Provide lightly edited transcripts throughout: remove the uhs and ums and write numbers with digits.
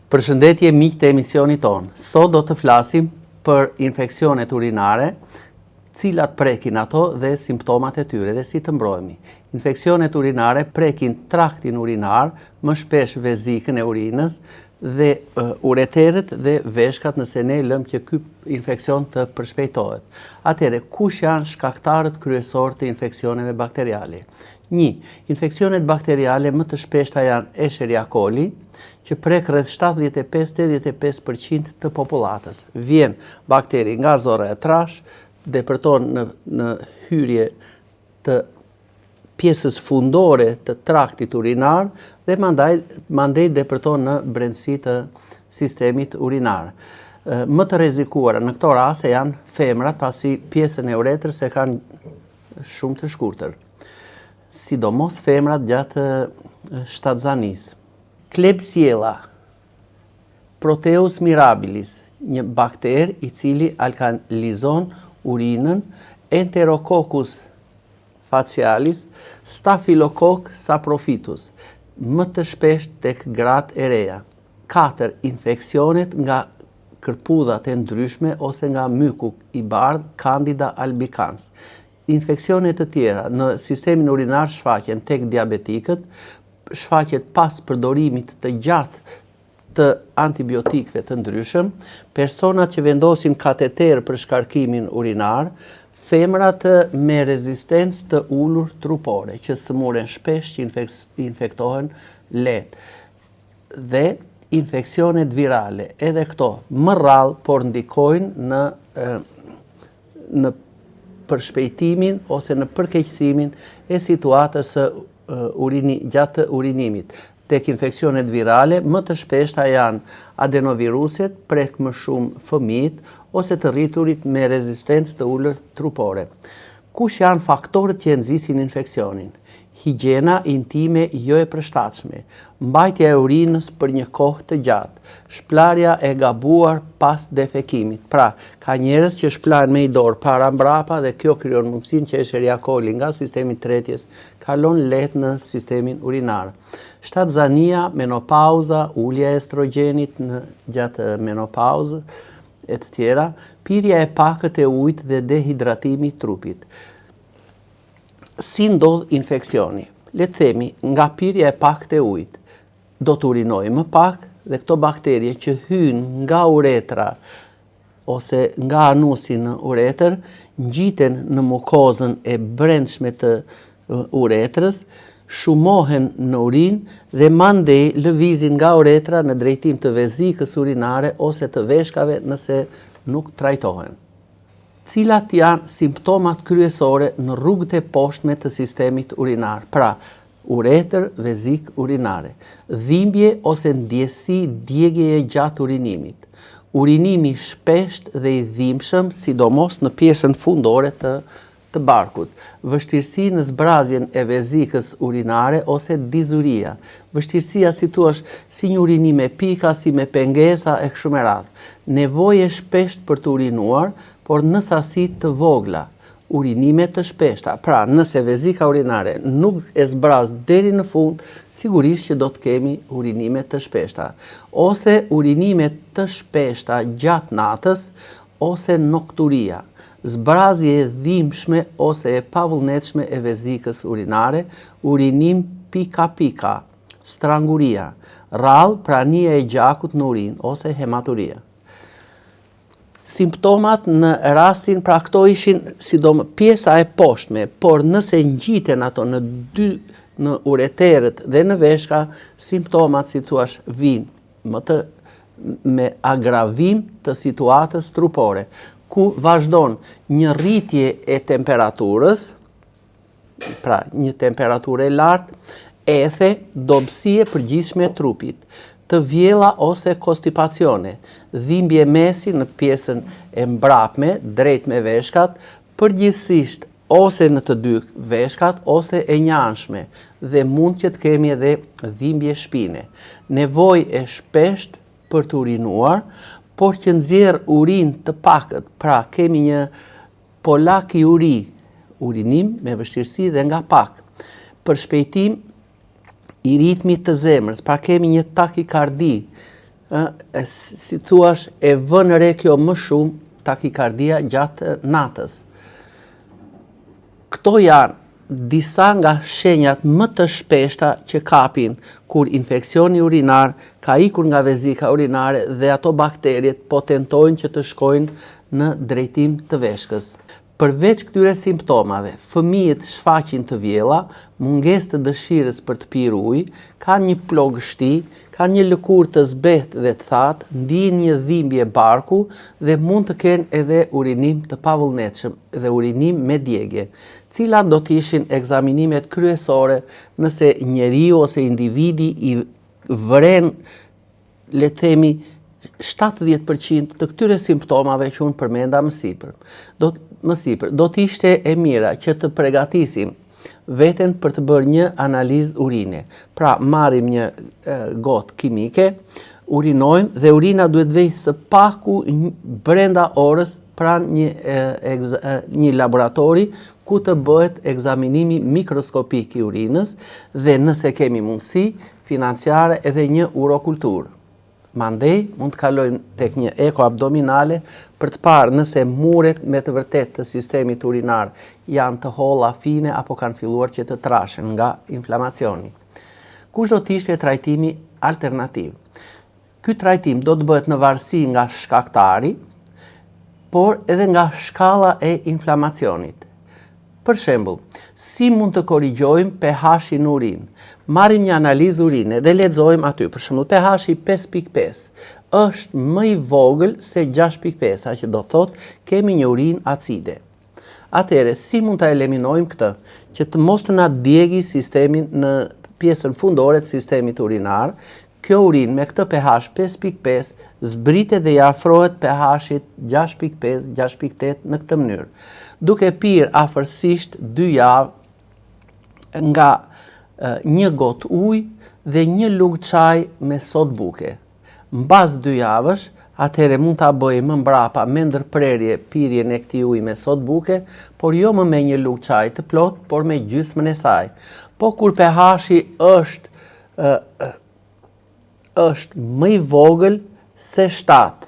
Përshëndetje miq të emisionit tonë. Sot do të flasim për infeksionet urinare, cilat prekin ato dhe simptomat e tyre dhe si të mbrojemi. Infeksionet urinare prekin traktin urinar, më shpesh vezikën e urinës dhe ureterët dhe veshkat nëse ne lëmë që ky infekcion të përshpejtohet. Atëherë, kush janë shkaktarët kryesor të infeksioneve bakteriale? 1. Infeksionet bakteriale më të shpeshta janë Escherichia coli, që prek rreth 75-85% të popullatës. Vjen bakteri nga zora e trash, depërton në hyrje të pjesës fundore të traktit urinar dhe mandej depërton në brendësi të sistemit urinar. Më të rrezikuara në këto raste janë femrat, pasi pjesën e uretrës e kanë shumë të shkurtër, sidomos femrat gjatë shtatzanisë. Klebsiella, Proteus mirabilis, një bakter i cili alkalizon urinën, Enterococcus facialis, Staphylococcus saprophytus, më të shpesh tek gratë e reja. 4. Infeksionet nga kërpudhat e ndryshme ose nga myku i bardh, Candida albicans. Infeksionet të tjera në sistemin urinar shfaqen tek diabetikët, shfaqet pas përdorimit të gjatë të antibiotikëve të ndryshëm, personat që vendosin kateter për shkarkimin urinar, femrat me rezistencë të ulur trupore, që sëmuren shpesh, që infektohen lehtë, dhe infeksionet virale, edhe këto më rrallë, por ndikojnë në përshpejtimin ose në përkeqësimin e situatës gjatë urinimit. Tek infeksionet virale, më të shpeshta janë adenoviruset, prek më shumë fëmijët ose të rriturit me rezistencë të ulur trupore. Kush janë faktorët që nxisin infeksionin? Higjiena intime jo e përshtatshme, mbajtja e urinës për një kohë të gjatë, shplarja e gabuar pas defekimit. Pra, ka njerëz që shplajnë me i dorë para mbrapa dhe kjo krijon mundësinë që Escherichia coli nga sistemi i tretjes kalon lehtë në sistemin urinar. Shtatzania, menopauza, ulja e estrogenit gjatë menopauzës e të tjera, pirja e pakët e ujit dhe dehidratimi i trupit. Si ndodh infeksioni? Le të themi, nga pirja e pakët e ujit, do të urinojë më pak dhe këto bakterie që hynë nga uretra ose nga anusi në uretër, ngjiten në mukozën e brendshme të uretrës, shumohen në urinë dhe mandej lëvizin nga uretra në drejtim të vezikës urinare ose të veshkave nëse nuk trajtohen. Cilat janë simptomat kryesore në rrugët e poshtme të sistemit urinar? Pra, uretër, vezik urinare, dhimbje ose ndjesi djegjeje gjatë urinimit, urinimi shpesht dhe i dhimbshëm, sidomos në pjesën fundore të barkut, vështirësi në zbrazjen e vezikës urinare ose dizuria, vështirësia si thuash si një urinim me pika, si me pengesa e kështu me radhë, nevojë shpesht për të urinuar, por në sasi të vogla, urinime të shpeshta. Pra, nëse vezika urinare nuk e zbraz deri në fund, sigurisht që do të kemi urinime të shpeshta. Ose urinime të shpeshta gjatë natës, ose nokturia, zbrazje e dhimbshme ose e pavullnetshme e vezikës urinare, urinim pika-pika, stranguria, rrallë prania e gjakut në urinë ose hematuria. Simptomat në rastin, pra këto ishin sidomos pjesa e poshtme, por nëse ngjiten ato në ureterët dhe në veshka, simptomat si thua vinë me agravim të situatës trupore, ku vazhdon një rritje e temperaturës, pra një temperaturë e lartë, ethe, dobësie përgjithshme e trupit, të vjella ose konstipacione, dhimbje mesi në pjesën e mbrapme, drejt me veshkat, përgjithsisht ose në të dy veshkat, ose e njanshme, dhe mund që të kemi edhe dhimbje shpine. Nevojë e shpesht për të urinuar, por që nxjerr urinë të pakët, pra kemi një polak i urinim me vështirësi dhe nga pak. Për shpejtim i ritmit të zemrës, pra kemi një takikardi si thuash, e vën re kjo më shumë takikardia gjatë natës. Këto janë disa nga shenjat më të shpeshta që kapin kur infeksioni urinar ka ikur nga vezika urinare dhe ato bakteriet po tentojnë që të shkojnë në drejtim të veshkës. Përveç këtyre simptomave, fëmijët shfaqin të vjella, mungesë të dëshirës për të pirë ujë, kanë një plogështi, kanë një lëkurë të zbehtë dhe të thatë, ndijnë një dhimbje barku dhe mund të kenë edhe urinim të pavullnetshëm dhe urinim me djegje. Cilat do të ishin ekzaminimet kryesore nëse njeriu ose individi i vren, le të themi, 70% të këtyre simptomave që unë përmenda më sipër. Do të ishte e mira që të përgatisim veten për të bërë një analizë urine. Pra, marrim një gotë kimike, urinojmë dhe urina duhet vejë së paku brenda orës pranë një laboratori ku të bëhet ekzaminimi mikroskopik i urinës dhe nëse kemi mundësi financiare edhe një urokulturë. Mandej mund të kalojmë tek një ekoabdominale për të parë nëse muret me të vërtet të sistemit urinar janë të holla fine apo kanë filluar që të trashen nga inflamacioni. Kush do të ishte trajtimi alternativ? Ky trajtim do të bëhet në varësi nga shkaktari, por edhe nga shkalla e inflamacionit. Për shembull, si mund të korrigjojmë pH-in në urinë? Marrim një analizë urine dhe lexojmë aty, për shembull, pH-i 5.5 është më i vogël se 6.5, që do thotë kemi një urinë acide. Atëherë, si mund ta eliminojmë këtë, që të mos të na djegi sistemin në pjesën fundore të sistemit urinar? Kjo urinë me këtë pH 5.5 zbritet dhe i afrohet pH-it 6.5, 6.8 në këtë mënyrë, duke pirë afërsisht 2 javë nga një gotë ujë dhe një lugë çaj me sodë buke. Mbas 2 javësh, atëherë mund ta bëjmë më mbrapa me ndërprerje pirjen e këtij uji me sodë buke, por jo më me një lugë çaj të plot, por me gjysmën e saj. Po kur pH-i është më i vogël se 7.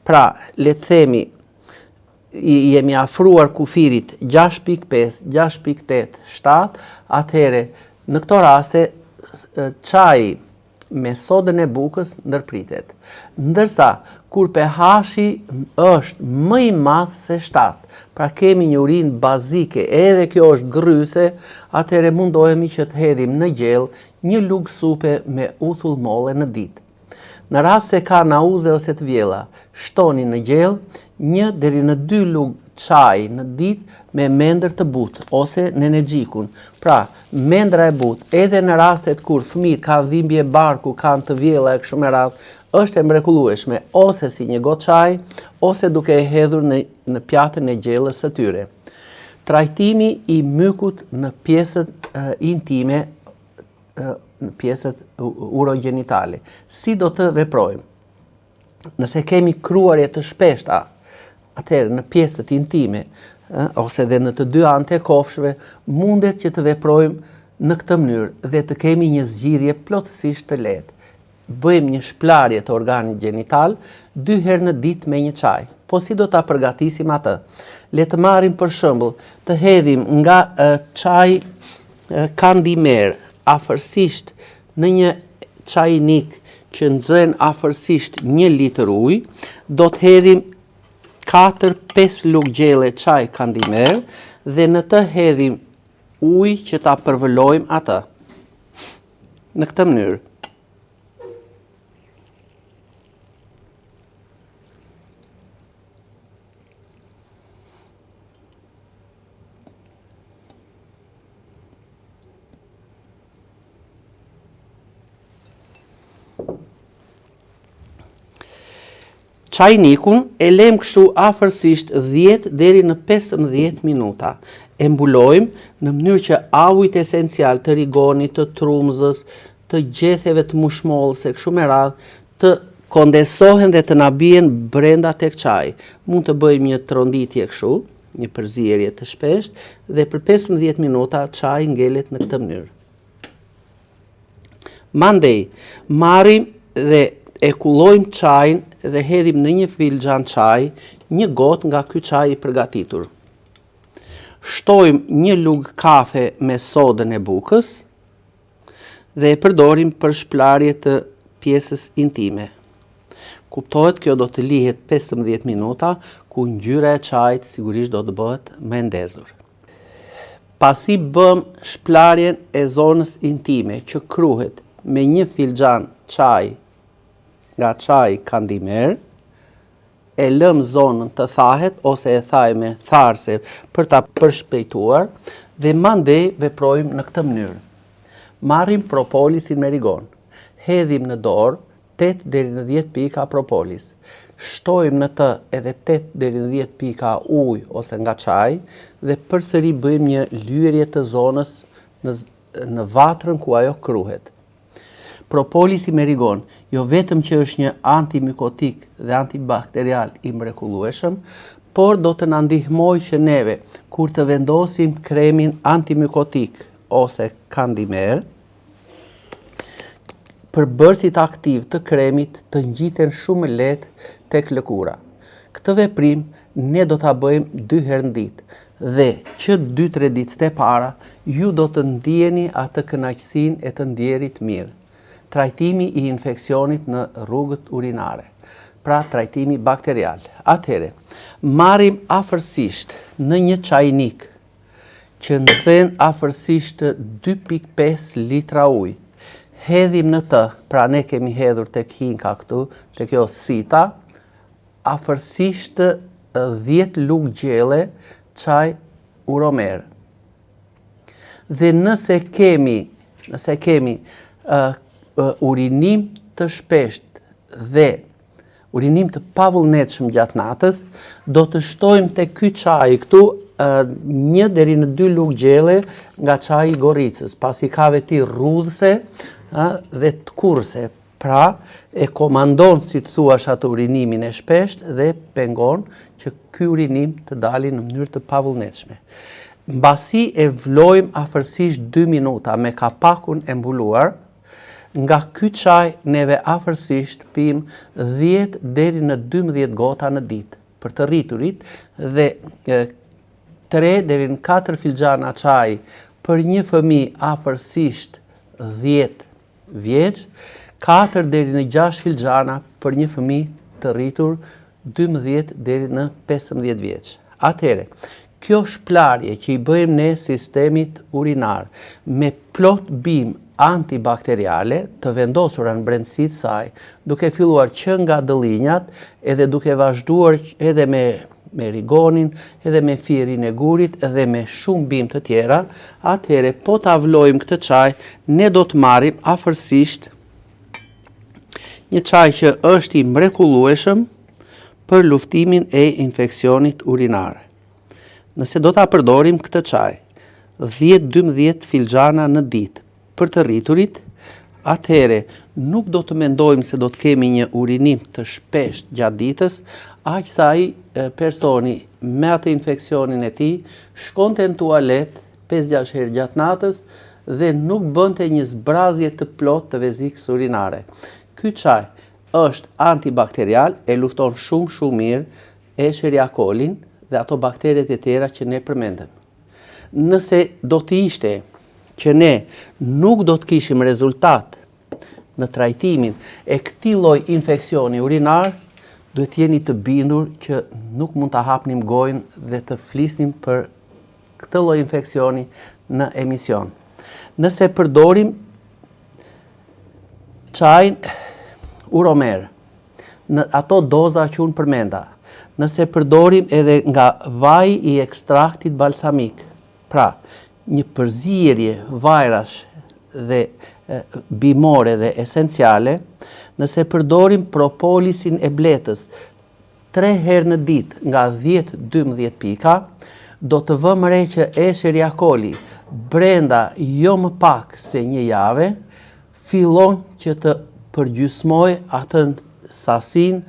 Pra, le të themi, jemi afruar kufirit 6.5, 6.8, 7, atëherë në këto raste çaji me sodën e bukës ndërpritet. Ndërsa, kur pH-i është më i madh se 7, pra kemi një urinë bazike, edhe kjo është gryse, atëherë mundohemi që të hedhim në gjell një lugë supe me uthull molle në ditë. Në rast se ka nauze ose të vjella, shtoni në gjell 1 deri në 2 lugë çaj në ditë me mendër të butë ose nenexhikun. Pra, mendra e butë, edhe në rastet kur fëmijët kanë dhimbje barku, kanë të vjella e kështu me radhë, është e mrekullueshme ose si një gotë çaj, ose duke e hedhur në pjatën e gjellës së tyre. Trajtimi i mykut në pjesët intime, në pjesët urogenitale. Si do të veprojmë? Nëse kemi kruarje të shpeshta, atëherë në pjesët intime, ose dhe në të dy anët e kofshëve, mundet që të veprojmë në këtë mënyrë dhe të kemi një zgjidhje plotësisht të lehtë. Bëjmë një shplarje të organit gjenital 2 herë në ditë me një çaj. Po si do ta përgatisim atë? Le të marrim për shembull, të hedhim nga çaji kandimer afërsisht në një çajnik që nxen afërsisht 1 litër ujë, do të hedhim 4-5 lugë gjelle çaj kandimer dhe në të hedhim ujë që ta përvëllojmë atë. Në këtë mënyrë. Çajnikun e lëm kështu afërsisht 10 deri në 15 minuta. E mbulojmë në mënyrë që ajit esencial të rigonit, të trumzës, të gjethjeve të mushmollës e kështu me radhë të kondensohen dhe të na bien brenda tek çaji. Mund të bëjmë një tronditje kështu, një përzierje të shpeshtë dhe për 15 minuta çaji ngelet në këtë mënyrë. Mandej, marrim dhe E kullojmë çajin dhe hedhim në një filxhan çaj një gotë nga ky çaj i përgatitur. Shtojmë një lugë kafe me sodën e bukës dhe e përdorim për shplarje të pjesës intime. Kuptohet kjo do të lihet 15 minuta, ku ngjyra e çajit sigurisht do të bëhet më e ndezur. Pasi bëm shplarjen e zonës intime që kruhet me një filxhan çaj nga çaj kandimer, e lëm zonën të thahet ose e thajme tharse për ta përshpejtuar dhe mandej veprojmë në këtë mënyrë. Marrim propolisin me rigon, hedhim në dorë 8 deri në 10 pika propolis. Shtojmë në të edhe 8 deri në 10 pika ujë ose nga çaj dhe përsëri bëjmë një lyerje të zonës në vatrën ku ajo kruhet. Propolisi me rigon jo vetëm që është një antimikotik dhe antibakterial i mrekullueshëm, por do të na ndihmojë që neve kur të vendosim kremin antimikotik ose kandimer, përbërësit aktiv të kremit të ngjiten shumë lehtë tek lëkura. Këtë veprim ne do ta bëjmë 2 herë në ditë dhe që 2-3 ditët e para ju do të ndjeni atë kënaqësinë e të ndjerit mirë. Trajtimi i infeksionit në rrugët urinare, pra trajtimi bakterial. Atëherë, marrim afërsisht në një çajnik që nxen afërsisht 2.5 litra ujë. Hedhim në të, pra ne kemi hedhur tek hinka këtu, tek kjo sita, afërsisht 10 lugë gjelle çaj uromer. Dhe nëse kemi urinim të shpesht dhe urinim të pavullnetshëm gjatë natës, do të shtojmë tek ky çaj këtu 1 deri në 2 lugë gjelle nga çaji i gorricës, pasi ka veti rrudhëse dhe të kurse, pra e komandon, si të thuash, atë urinimin e shpesht dhe pengon që ky urinim të dalë në mënyrë të pavullnetshme. Mbasi e vlojmë afërsisht 2 minuta me kapakun e mbuluar, nga ky çaj neve afërsisht pim 10 deri në 12 gota në ditë për të rriturit dhe 3 deri në 4 filxhana çaj për një fëmijë afërsisht 10 vjeç, 4 deri në 6 filxhana për një fëmijë të rritur 12 deri në 15 vjeç. Atëherë, kjo shplarje që i bëjmë ne sistemit urinar me plot bimë antibakteriale të vendosura në brendësitë saj, duke filluar që nga dëllinjat edhe duke vazhduar edhe me rigonin, edhe me firin e gurit, edhe me shumë bimë të tjera, atëherë po ta vlojmë këtë çaj, ne do të marrim afërsisht një çaj që është i mrekullueshëm për luftimin e infeksionit urinar. Nëse do ta përdorim këtë çaj 10-12 filxhana në ditë për të rriturit, atëherë nuk do të mendojmë se do të kemi një urinim të shpesht gjatë ditës, aq sa ai personi me atë infeksionin e tij shkonte në tualet 5-6 herë gjatë natës dhe nuk bënte një zbrazje të plot të vezikës urinare. Ky çaj është antibakterial, e lufton shumë mirë Escherichia colin dhe ato bakteret e tjera që ne përmendëm. Nëse do të ishte që ne nuk do të kishim rezultat në trajtimin e këtij lloji infeksioni urinar, duhet jeni të bindur që nuk mund ta hapnim gojën dhe të flisnim për këtë lloj infeksioni në emision. Nëse përdorim çajin uromer në ato doza që unë përmenda, nëse përdorim edhe nga vaji i ekstraktit balsamik, pra një përzierje vajrash dhe bimore dhe esenciale, nëse përdorim propolisin e bletës 3 herë në ditë nga 10-12 pika, do të vëmë re që Escherichia coli brenda jo më pak se 1 jave fillon që të përgjysmoj atë sasin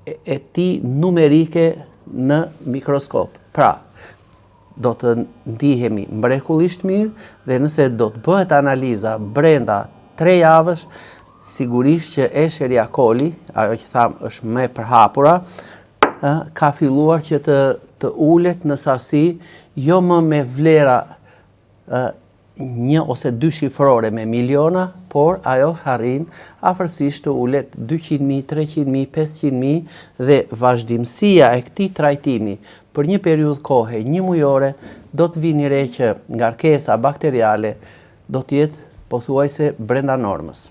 e tij numerike në mikroskop. Pra, do të ndihemi mrekullisht mirë dhe nëse do të bëhet analiza brenda 3 javësh, sigurisht që Escherichia coli, ajo që thamë është më e përhapura, ka filluar që të ulet në sasi jo më me vlera 1 ose 2 shifrore me miliona, por ajo arrin afërsisht të ulet 200.000, 300.000, 500.000 dhe vazhdimësia e këtij trajtimi për një periudhë kohe 1 mujore do të vini re që ngarkesa bakteriale do të jetë pothuajse brenda normës.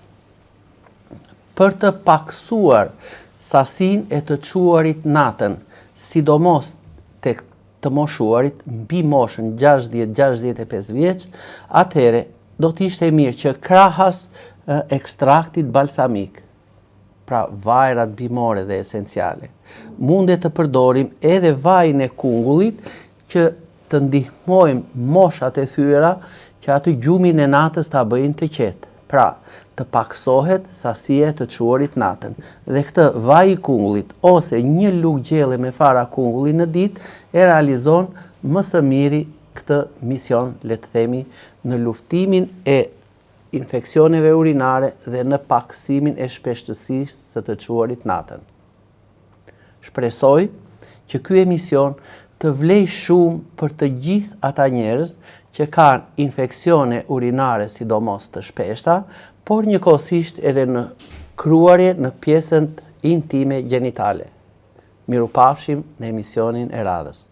Për të paksuar sasin e të quarit natën, sidomos tek të moshuarit mbi moshën 60-65 vjeç, atëhere do të ishte mirë që krahas ekstraktit balsamik, pra vajrat bimore dhe esenciale, mundet të përdorim edhe vajin e kungullit që të ndihmojmë moshat e thyera që atë gjumin e natës ta bëjnë të qetë. Pra, të paksohet sasia e të quarit natën. Dhe këtë vaj i kungullit ose 1 lugë gjelle me fara kungulli në ditë e realizon më së miri këtë mision, le të themi, në luftimin e infeksioneve urinare dhe në paksimin e shpeshtësisë së të quarit natën. Shpresoj që ky emision të vlej shumë për të gjithë ata njerëz që kanë infeksione urinare sidomos të shpeshta, por njëkohësisht edhe në kruarje në pjesën intime gjenitale. Mirupafshim në emisionin e radhës.